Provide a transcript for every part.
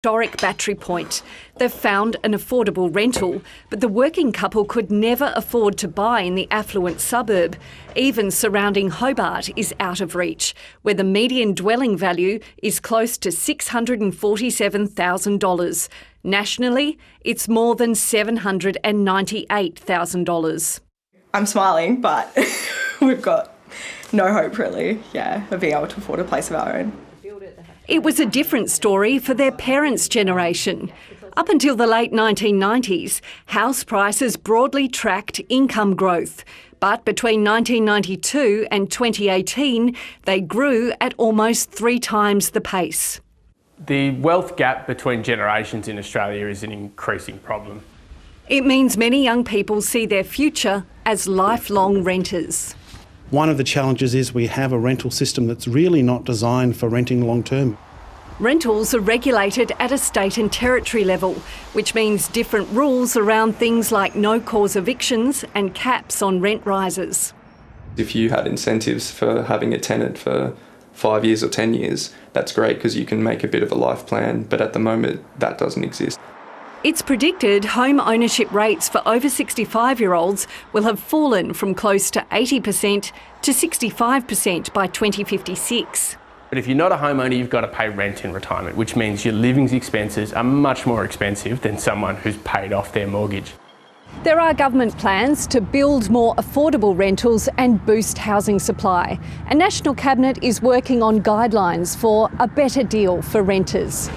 Historic Battery Point. They've found an affordable rental, but the working couple could never afford to buy in the affluent suburb. Even surrounding Hobart is out of reach, where the median dwelling value is close to $647,000. Nationally, it's more than $798,000. I'm smiling, but we've got no hope really, of being able to afford a place of our own. It was a different story for their parents' generation. Up until the late 1990s, house prices broadly tracked income growth. But between 1992 and 2018, they grew at almost 3 times the pace. The wealth gap between generations in Australia is an increasing problem. It means many young people see their future as lifelong renters. One of the challenges is we have a rental system that's really not designed for renting long term. Rentals are regulated at a state and territory level, which means different rules around things like no-cause evictions and caps on rent rises. If you had incentives for having a tenant for 5 years or 10 years, that's great because you can make a bit of a life plan, but at the moment that doesn't exist. It's predicted home ownership rates for over 65-year-olds will have fallen from close to 80% to 65% by 2056. But if you're not a homeowner, you've got to pay rent in retirement, which means your living expenses are much more expensive than someone who's paid off their mortgage. There are government plans to build more affordable rentals and boost housing supply. A National Cabinet is working on guidelines for a better deal for renters.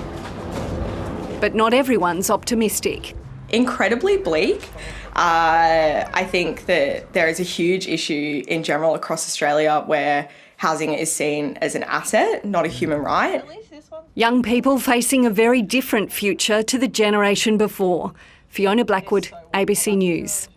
But not everyone's optimistic. Incredibly bleak. I think that there is a huge issue in general across Australia where housing is seen as an asset, not a human right. Young people facing a very different future to the generation before. Fiona Blackwood, ABC News.